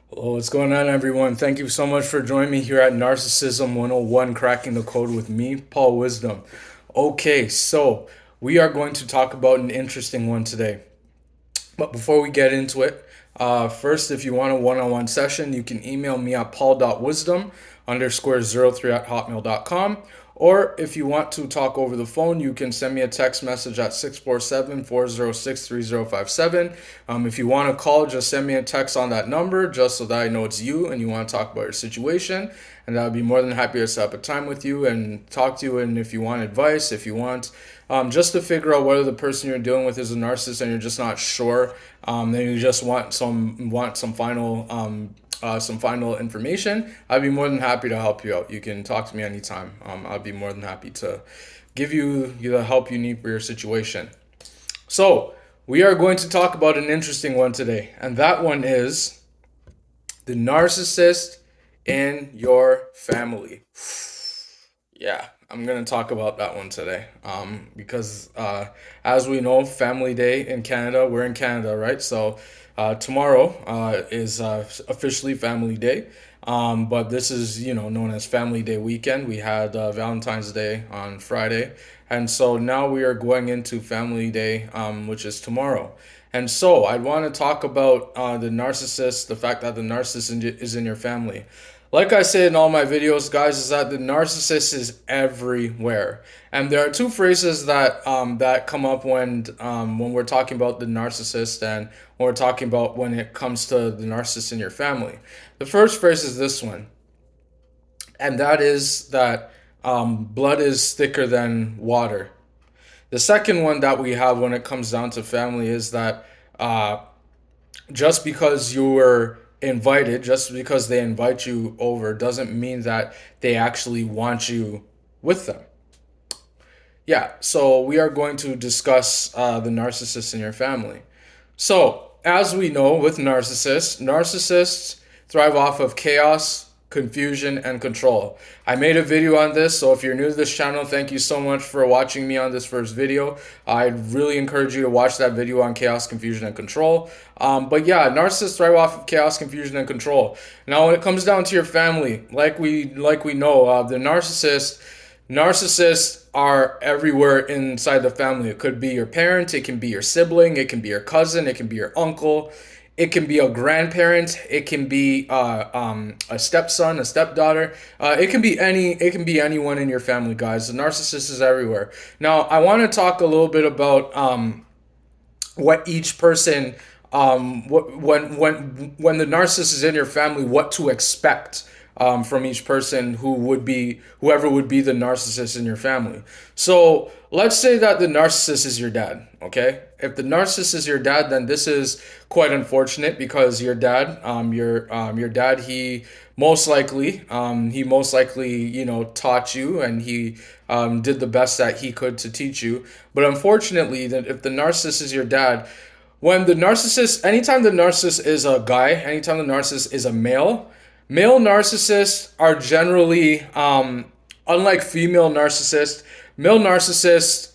Hello, what's going on, everyone? Thank you so much for joining me here at Narcissism 101, Cracking the Code with me, Paul Wisdom. Okay, so we are going to talk about an interesting one today. But before we get into it, first, if you want a one-on-one session, you can email me at paul.wisdom underscore 03 at hotmail.com. Or if you want to talk over the phone, you can send me a text message at 647-406-3057. If you want to call, just send me a text on that number just so that I know it's you and you want to talk about your situation. And I'll be more than happy to set up a time with you and talk to you. And if you want advice, if you want just to figure out whether the person you're dealing with is a narcissist and you're just not sure, then you just want some final information, I'd be more than happy to help you out. You can talk to me anytime. I'd be more than happy to give you the help you need for your situation. So, we are going to talk about an interesting one today, and that one is the narcissist in your family. Yeah, I'm gonna talk about that one today. Because as we know, Family Day in Canada, we're in Canada, right? So tomorrow is officially Family Day. But this is, known as Family Day weekend. We had Valentine's Day on Friday, and so now we are going into Family Day, which is tomorrow. And so I'd want to talk about the narcissist, the fact that the narcissist is in your family. Like I say in all my videos, guys, is that the narcissist is everywhere, and there are two phrases that come up when we're talking about the narcissist and when we're talking about when it comes to the narcissist in your family. The first phrase is this one, and that is that blood is thicker than water. The second one that we have when it comes down to family is that uh, just because you were invited, just because they invite you over, doesn't mean that they actually want you with them. Yeah, so we are going to discuss the narcissist in your family. So, as we know with narcissists thrive off of chaos, confusion, and control. I made a video on this, so if you're new to this channel, thank you so much for watching me on this first video. I really encourage you to watch that video on chaos, confusion, and control. But yeah, narcissists thrive off of chaos, confusion, and control. Now, when it comes down to your family, like we know, the narcissists are everywhere inside the family. It could be your parent, it can be your sibling, it can be your cousin, it can be your uncle, it can be a grandparent, it can be a stepson, a stepdaughter. It can be anyone in your family, guys. The narcissist is everywhere. Now, I want to talk a little bit about what each person when the narcissist is in your family, what to expect from each person whoever would be the narcissist in your family. So let's say that the narcissist is your dad. Okay, if the narcissist is your dad, then this is quite unfortunate because your dad, he most likely taught you, and he did the best that he could to teach you. But unfortunately, that if the narcissist is your dad, anytime the narcissist is a guy, anytime the narcissist is a male narcissists are generally, unlike female narcissists, male narcissists,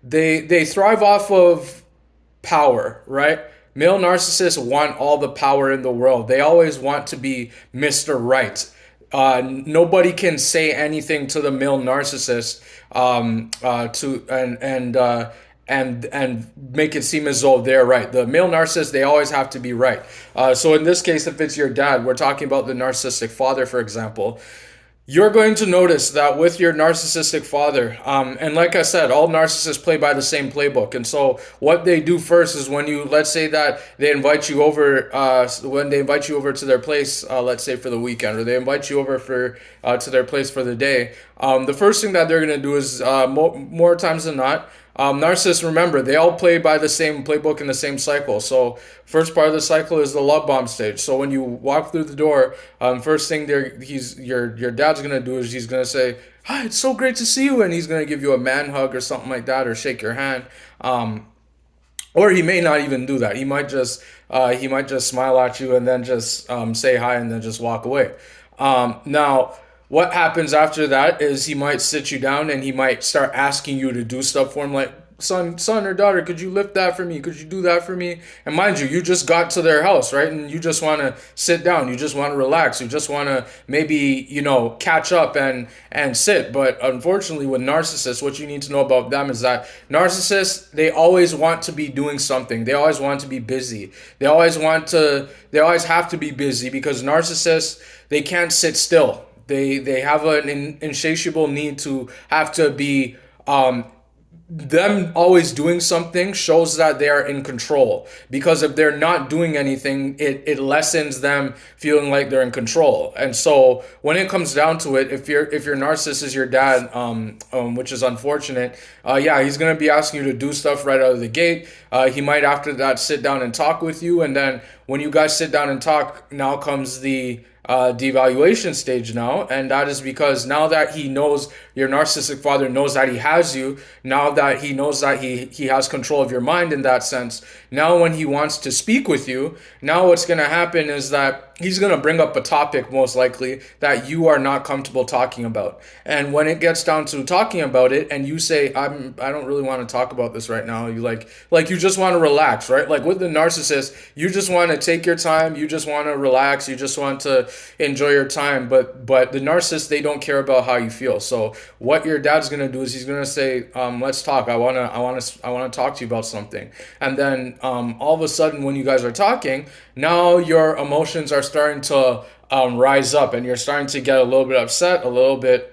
they thrive off of power, right? Male narcissists want all the power in the world. They always want to be Mr. Right. Nobody can say anything to the male narcissist to and make it seem as though they're right. The male narcissist, they always have to be right. So in this case, if it's your dad, we're talking about the narcissistic father, for example. You're going to notice that with your narcissistic father, and like I said, all narcissists play by the same playbook. And so, what they do first is let's say that they invite you over, when they invite you over to their place, let's say for the weekend, or they invite you over to their place for the day. The first thing that they're going to do is, more times than not, narcissists, remember, they all play by the same playbook in the same cycle. So, first part of the cycle is the love bomb stage. So when you walk through the door, first thing your dad's gonna do is he's gonna say, "Hi, it's so great to see you," and he's gonna give you a man hug or something like that, or shake your hand. Or he may not even do that. He might just smile at you and then just say hi and then just walk away. Now, what happens after that is he might sit you down and he might start asking you to do stuff for him, son or daughter, could you lift that for me? Could you do that for me? And mind you, you just got to their house, right? And you just want to sit down. You just want to relax. You just want to maybe, catch up and sit. But unfortunately, with narcissists, what you need to know about them is that narcissists, they always want to be doing something. They always want to be busy. They always have to be busy because narcissists, they can't sit still. They have an insatiable need to have to be them always doing something shows that they are in control, because if they're not doing anything, it lessens them feeling like they're in control. And so when it comes down to it, if your narcissist is your dad, which is unfortunate, yeah, he's gonna be asking you to do stuff right out of the gate. He might after that sit down and talk with you, and then when you guys sit down and talk, now comes the devaluation stage now. And that is because now that he knows, your narcissistic father knows that he has you, now that he knows that he has control of your mind in that sense, now when he wants to speak with you, now what's going to happen is that he's going to bring up a topic most likely that you are not comfortable talking about. And when it gets down to talking about it and you say, I don't really want to talk about this right now, you like you just want to relax, right? Like with the narcissist, you just want to take your time, you just want to relax, you just want to enjoy your time. But the narcissist, they don't care about how you feel. So what your dad's going to do is he's going to say, let's talk. I want to talk to you about something. And then all of a sudden when you guys are talking, now your emotions are starting to rise up, and you're starting to get a little bit upset, a little bit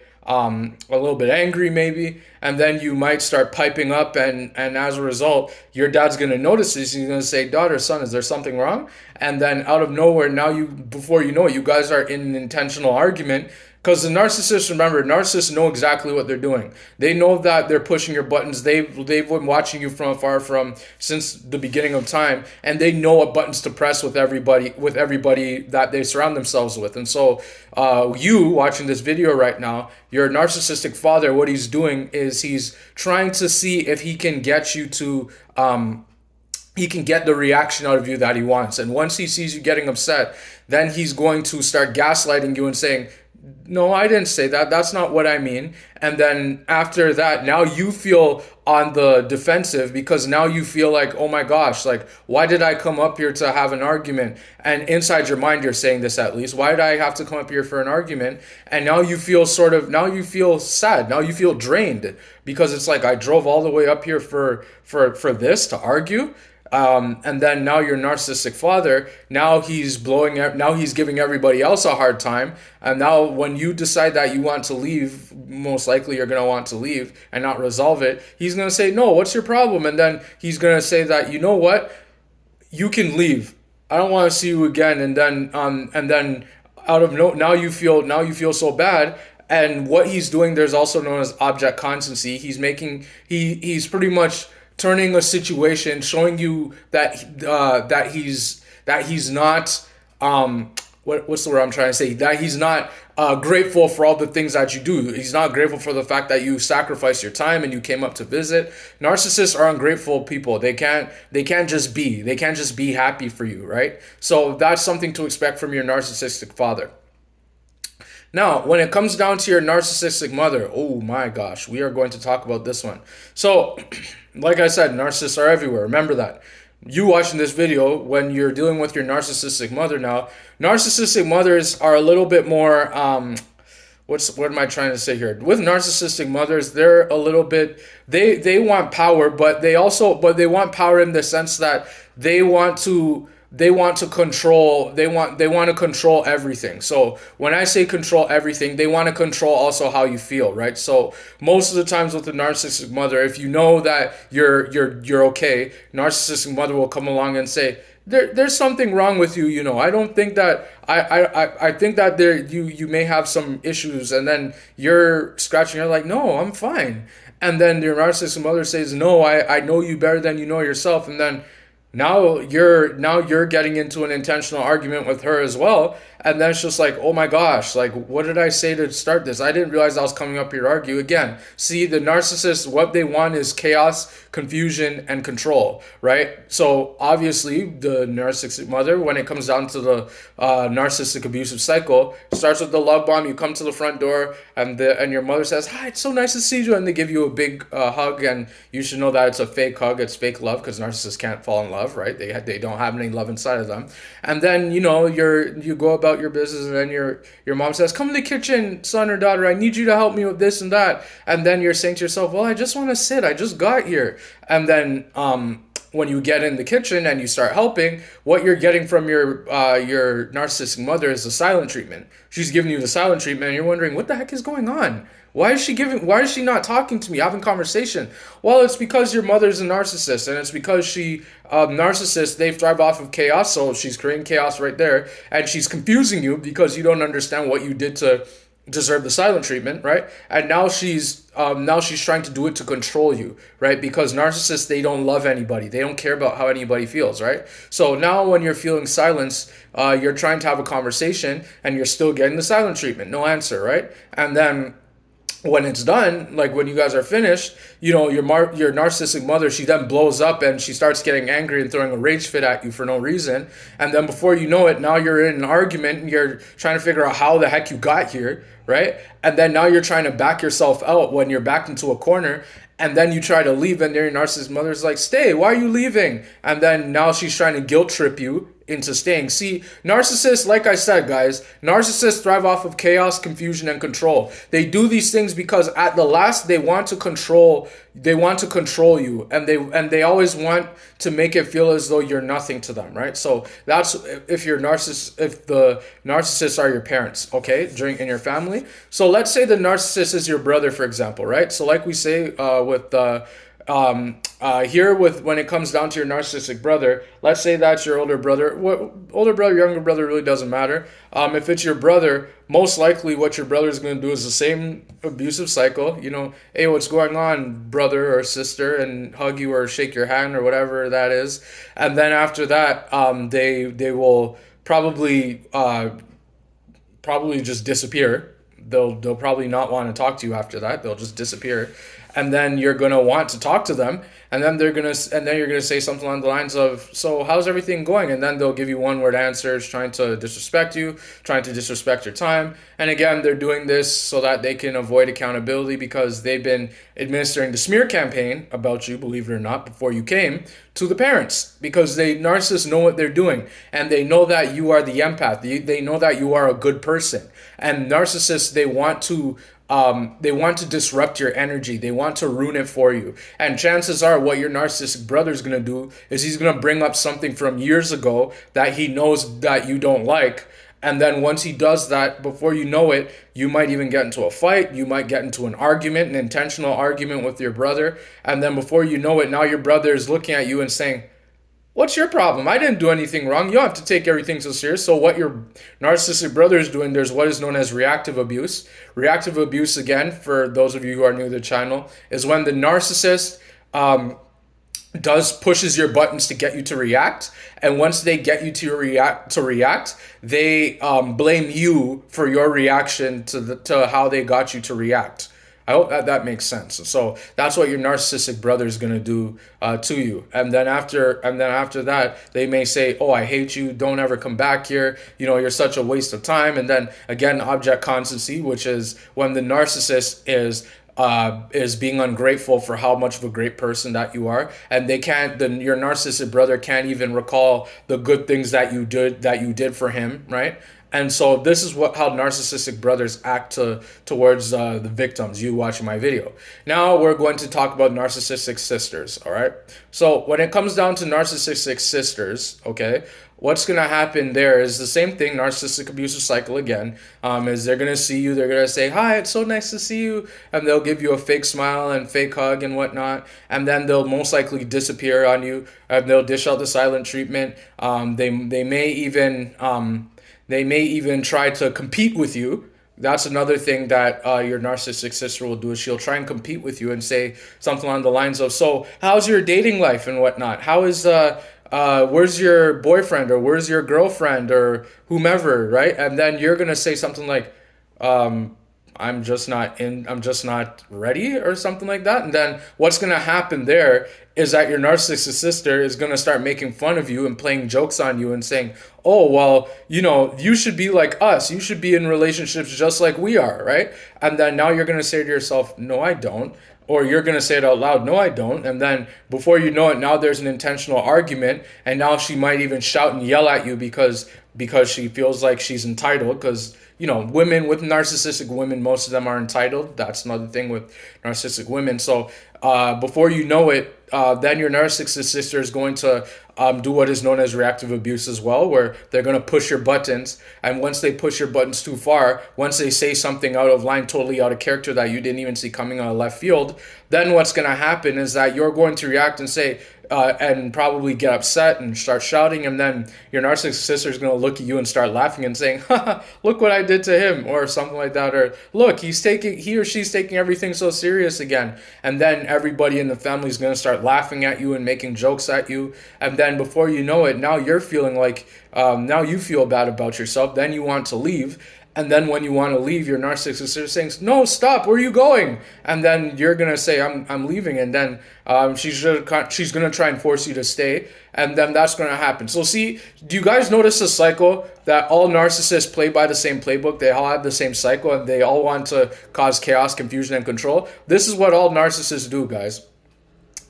angry maybe, and then you might start piping up, and as a result, your dad's going to notice this. He's going to say, daughter, son, is there something wrong? And then out of nowhere, now before you know it, you guys are in an intentional argument. Because the narcissists, remember, narcissists know exactly what they're doing. They know that they're pushing your buttons. They've been watching you from afar since the beginning of time, and they know what buttons to press with everybody that they surround themselves with. And so, you watching this video right now, your narcissistic father, what he's doing is he's trying to see if he can get you to he can get the reaction out of you that he wants. And once he sees you getting upset, then he's going to start gaslighting you and saying, no, I didn't say that. That's not what I mean. And then after that, now you feel on the defensive, because now you feel like, oh my gosh, like, why did I come up here to have an argument? And inside your mind, you're saying this at least. Why did I have to come up here for an argument? And now you feel now you feel sad. Now you feel drained, because it's like, I drove all the way up here for this to argue. And then now your narcissistic father, now he's blowing up, now he's giving everybody else a hard time. And now when you decide that you want to leave, most likely you're going to want to leave and not resolve it. He's going to say, no, what's your problem? And then he's going to say that, you know what, you can leave. I don't want to see you again. And then now you feel so bad. And what he's doing, there's also known as object constancy. He's pretty much turning a situation, showing you that he's not what's the word I'm trying to say? That he's not grateful for all the things that you do. He's not grateful for the fact that you sacrificed your time and you came up to visit. Narcissists are ungrateful people. They can't just be. They can't just be happy for you, right? So that's something to expect from your narcissistic father. Now, when it comes down to your narcissistic mother, oh my gosh, we are going to talk about this one. So, like I said, narcissists are everywhere. Remember that. You watching this video, when you're dealing with your narcissistic mother now, narcissistic mothers are a little bit more, what am I trying to say here? With narcissistic mothers, they're a little bit, they want power, but they want power in the sense that they want to control everything. So when I say control everything, they want to control also how you feel, right? So most of the times with the narcissistic mother, if you know that you're okay, narcissistic mother will come along and say, there's something wrong with you, I don't think that I think that you may have some issues. And then you're scratching your head like, no, I'm fine. And then your narcissistic mother says, no, I know you better than you know yourself. And then Now you're getting into an intentional argument with her as well, and then it's just like, oh my gosh, like what did I say to start this? I didn't realize I was coming up here to argue again. See, the narcissist, what they want is chaos, confusion, and control, right? So obviously the narcissistic mother, when it comes down to the narcissistic abusive cycle, starts with the love bomb. You come to the front door, and your mother says, hi, it's so nice to see you, and they give you a big hug, and you should know that it's a fake hug, it's fake love, because narcissists can't fall in love, right? They don't have any love inside of them. And then you go about your business, and then your mom says, come in the kitchen, son or daughter, I need you to help me with this and that. And then you're saying to yourself, well, I just want to sit, I just got here. And then when you get in the kitchen and you start helping, what you're getting from your narcissistic mother is the silent treatment. She's giving you the silent treatment, and you're wondering, what the heck is going on? Why is she not talking to me, having conversation? Well, it's because your mother's a narcissist, and it's because narcissists, they thrive off of chaos, so she's creating chaos right there, and she's confusing you because you don't understand what you did to deserve the silent treatment, right? And now she's trying to do it to control you, right? Because narcissists, they don't love anybody, they don't care about how anybody feels, right? So now when you're feeling silence, you're trying to have a conversation, and you're still getting the silent treatment, no answer, right? And then when it's done, like when you guys are finished, your narcissistic mother, she then blows up and she starts getting angry and throwing a rage fit at you for no reason. And then before you know it, now you're in an argument and you're trying to figure out how the heck you got here, right? And then now you're trying to back yourself out when you're backed into a corner. And then you try to leave, and then your narcissist mother's like, stay, why are you leaving? And then now she's trying to guilt trip you into staying. See, narcissists, like I said, guys, narcissists thrive off of chaos, confusion, and control. They do these things because at the last they want to control you, and they always want to make it feel as though you're nothing to them, right? So that's if the narcissists are your parents, okay, in your family. So let's say the narcissist is your brother, for example, right? So like we say here with when it comes down to your narcissistic brother, let's say that's your older brother. Older brother, younger brother, really doesn't matter. If it's your brother, most likely what your brother is going to do is the same abusive cycle. Hey, what's going on, brother or sister, and hug you or shake your hand or whatever that is. And then after that, they will probably just disappear. They'll probably not want to talk to you after that. They'll just disappear. And then you're gonna want to talk to them, and then you're gonna say something along the lines of, "So how's everything going?" And then they'll give you one-word answers, trying to disrespect you, trying to disrespect your time. And again, they're doing this so that they can avoid accountability because they've been administering the smear campaign about you, believe it or not, before you came to the parents, because narcissists know what they're doing, and they know that you are the empath. They know that you are a good person, and narcissists, they want to disrupt your energy. They want to ruin it for you. And chances are what your narcissistic brother is going to do is he's going to bring up something from years ago that he knows that you don't like. And then once he does that, before you know it, you might even get into a fight. You might get into an argument, an intentional argument with your brother. And then before you know it, now your brother is looking at you and saying, what's your problem? I didn't do anything wrong. You don't have to take everything so serious. So what your narcissistic brother is doing, there's what is known as reactive abuse. Reactive abuse, again, for those of you who are new to the channel, is when the narcissist pushes your buttons to get you to react, and once they get you to react, they blame you for your reaction to how they got you to react. I hope that makes sense. So that's what your narcissistic brother is going to do to you. And then after that, they may say, "Oh, I hate you. Don't ever come back here. You're such a waste of time." And then again, object constancy, which is when the narcissist is being ungrateful for how much of a great person that you are, and your narcissistic brother can't even recall the good things that you did for him, right? And so this is how narcissistic brothers act towards the victims, you watching my video. Now we're going to talk about narcissistic sisters, all right? So when it comes down to narcissistic sisters, okay, what's going to happen there is the same thing, narcissistic abusive cycle again, is they're going to see you, they're going to say, "Hi, it's so nice to see you," and they'll give you a fake smile and fake hug and whatnot, and then they'll most likely disappear on you, and they'll dish out the silent treatment. They may even try to compete with you. That's another thing that your narcissistic sister will do, is she'll try and compete with you and say something along the lines of, "So how's your dating life and whatnot? How is where's your boyfriend, or where's your girlfriend, or whomever, right? And then you're gonna say something like, um, I'm just not ready, or something like that. And then what's gonna happen there is that your narcissistic sister is gonna start making fun of you and playing jokes on you and saying, oh, well, you should be like us. You should be in relationships just like we are, right? And then now you're gonna say to yourself, no, I don't. Or you're going to say it out loud, no, I don't. And then before you know it, now there's an intentional argument. And now she might even shout and yell at you because she feels like she's entitled. Because, women with narcissistic women, most of them are entitled. That's another thing with narcissistic women. So before you know it, then your narcissistic sister is going to do what is known as reactive abuse as well, where they're going to push your buttons. And once they push your buttons too far, once they say something out of line, totally out of character that you didn't even see coming out of left field, then what's going to happen is that you're going to react and say, and probably get upset and start shouting. And then your narcissistic sister is going to look at you and start laughing and saying, haha, look what I did to him, or something like that. Or look, he or she's taking everything so serious again. And then everybody in the family is going to start laughing at you and making jokes at you. And then before you know it, now you're feeling like, now you feel bad about yourself. Then you want to leave. And then when you want to leave, your narcissistic sister is saying, no, stop, where are you going? And then you're going to say, I'm leaving. And then she's going to try and force you to stay. And then that's going to happen. So see, do you guys notice the cycle that all narcissists play by the same playbook? They all have the same cycle, and they all want to cause chaos, confusion, and control. This is what all narcissists do, guys.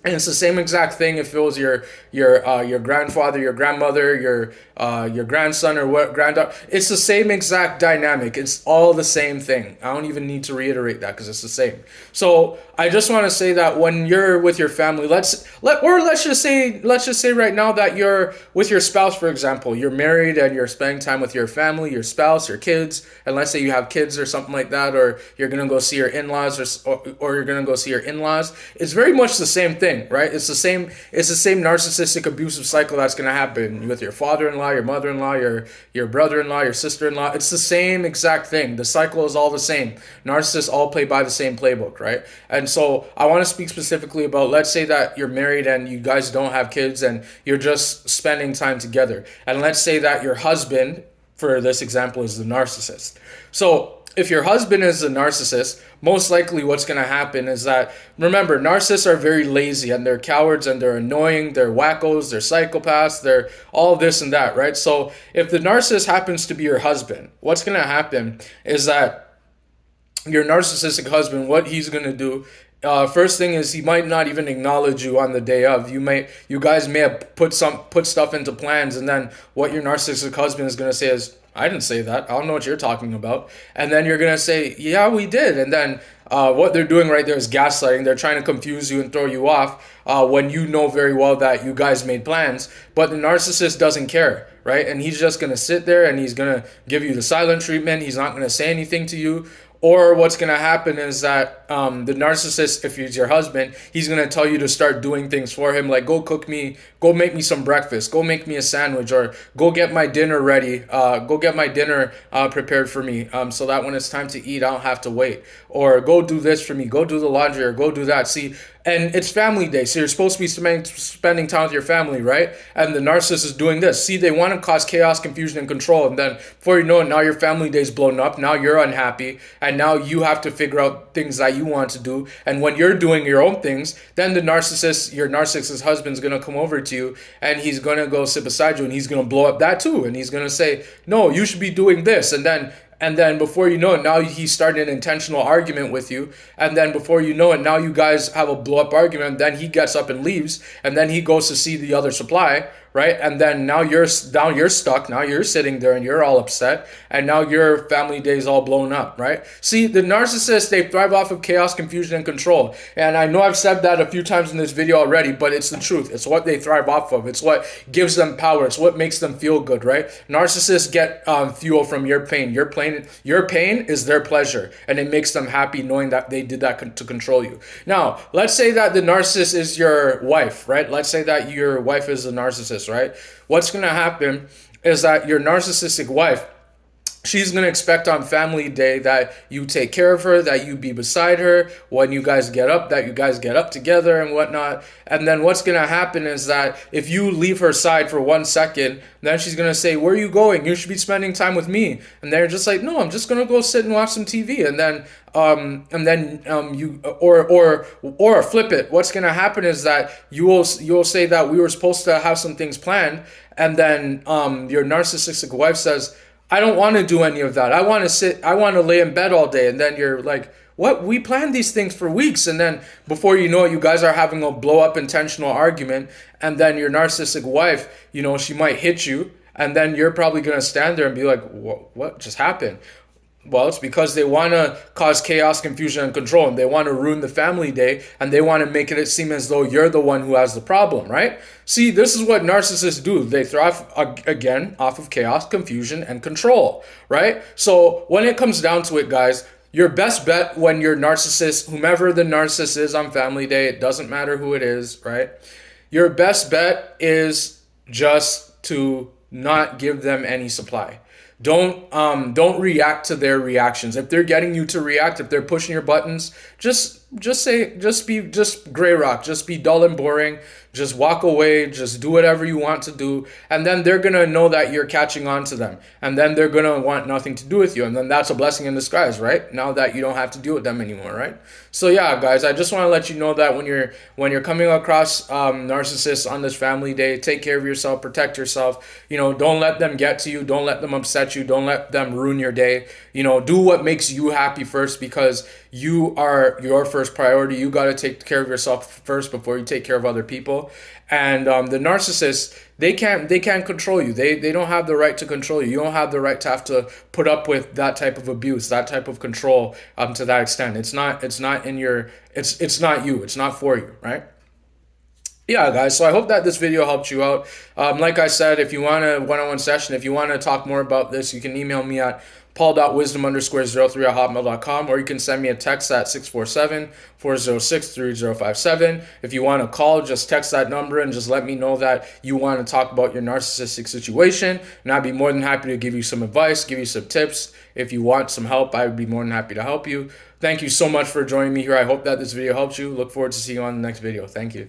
And it's the same exact thing if it was your grandfather, your grandmother, your grandson, or what granddaughter. It's the same exact dynamic. It's all the same thing. I don't even need to reiterate that because it's the same. So I just want to say that when you're with your family, let's just say right now that you're with your spouse, for example. You're married and you're spending time with your family, your spouse, your kids, and let's say you have kids or something like that, or you're gonna go see your in-laws, or you're gonna go see your in-laws. It's very much the same thing. Right? It's the same narcissistic abusive cycle that's going to happen with your father-in-law, your mother-in-law, your brother-in-law, your sister-in-law. It's the same exact thing. The cycle is all the same. Narcissists all play by the same playbook, right? And so I want to speak specifically about, let's say that you're married and you guys don't have kids and you're just spending time together. And let's say that your husband, for this example, is the narcissist. So if your husband is a narcissist, most likely what's going to happen is that, remember, narcissists are very lazy and they're cowards and they're annoying, they're wackos, they're psychopaths, they're all this and that, right? So if the narcissist happens to be your husband, what's going to happen is that your narcissistic husband, what he's going to do, first thing is he might not even acknowledge you on the day of. You guys may have put stuff into plans, and then what your narcissistic husband is going to say is, I didn't say that. I don't know what you're talking about. And then you're going to say, yeah, we did. And then what they're doing right there is gaslighting. They're trying to confuse you and throw you off when you know very well that you guys made plans. But the narcissist doesn't care, right? And he's just going to sit there and he's going to give you the silent treatment. He's not going to say anything to you. Or what's going to happen is that the narcissist, if he's your husband, he's going to tell you to start doing things for him, like go make me some breakfast, go make me a sandwich, or go get my dinner ready, go get my dinner prepared for me, so that when it's time to eat, I don't have to wait. Or go do this for me, go do the laundry, or go do that. See, and it's family day, so you're supposed to be spending time with your family, right? And the narcissist is doing this. See, they want to cause chaos, confusion, and control. And then before you know it, now your family day's blown up. Now you're unhappy. And now you have to figure out things that you want to do. And when you're doing your own things, then your narcissist husband's going to come over to you and he's going to go sit beside you and he's going to blow up that too. And he's going to say, no, you should be doing this. And then before you know it, now he's starting an intentional argument with you. And then before you know it, now you guys have a blow up argument. Then he gets up and leaves. And then he goes to see the other supply, right? And then now you're stuck. Now you're sitting there and you're all upset. And now your family day is all blown up, right? See, the narcissists, they thrive off of chaos, confusion, and control. And I know I've said that a few times in this video already, but it's the truth. It's what they thrive off of. It's what gives them power. It's what makes them feel good, right? Narcissists get fuel from your pain. Your pain is their pleasure. And it makes them happy knowing that they did that to control you. Now, let's say that the narcissist is your wife, right? Let's say that your wife is a narcissist, right? What's going to happen is that your narcissistic wife, she's going to expect on family day that you take care of her, that you be beside her when you guys get up, that you guys get up together and whatnot. And then what's going to happen is that if you leave her side for 1 second, then she's going to say, where are you going? You should be spending time with me. And they're just like, no, I'm just going to go sit and watch some TV. And then you or flip it. What's going to happen is that you'll say that we were supposed to have some things planned. And then your narcissistic wife says, I don't want to do any of that. I want to lay in bed all day. And then you're like, what? We planned these things for weeks. And then before you know it, you guys are having a blow up intentional argument. And then your narcissistic wife, she might hit you. And then you're probably going to stand there and be like, what just happened? Well, it's because they want to cause chaos, confusion, and control, and they want to ruin the family day, and they want to make it seem as though you're the one who has the problem, right? See, this is what narcissists do. They thrive, again, off of chaos, confusion, and control, right? So when it comes down to it, guys, your best bet when you're narcissist, whomever the narcissist is on family day, it doesn't matter who it is, right? Your best bet is just to not give them any supply. Don't react to their reactions. If they're getting you to react, if they're pushing your buttons, just gray rock, just be dull and boring, just walk away, just do whatever you want to do, and then they're gonna know that you're catching on to them, and then they're gonna want nothing to do with you, and then that's a blessing in disguise, right? Now that you don't have to deal with them anymore, right? So yeah, guys, I just want to let you know that when you're coming across narcissists on this family day, take care of yourself, protect yourself. Don't let them get to you, don't let them upset you, don't let them ruin your day. Do what makes you happy first, because you are your first priority. You got to take care of yourself first before you take care of other people. And the narcissists, they can't control you. They don't have the right to control you. You don't have the right to have to put up with that type of abuse, that type of control to that extent. It's not you. It's not for you, right? Yeah, guys, so I hope that this video helped you out. Like I said, if you want a one-on-one session, if you want to talk more about this, you can email me at paul.wisdom_03@hotmail.com, or you can send me a text at 647-406-3057. If you want to call, just text that number and just let me know that you want to talk about your narcissistic situation, and I'd be more than happy to give you some advice, give you some tips. If you want some help, I would be more than happy to help you. Thank you so much for joining me here. I hope that this video helped you. Look forward to seeing you on the next video. Thank you.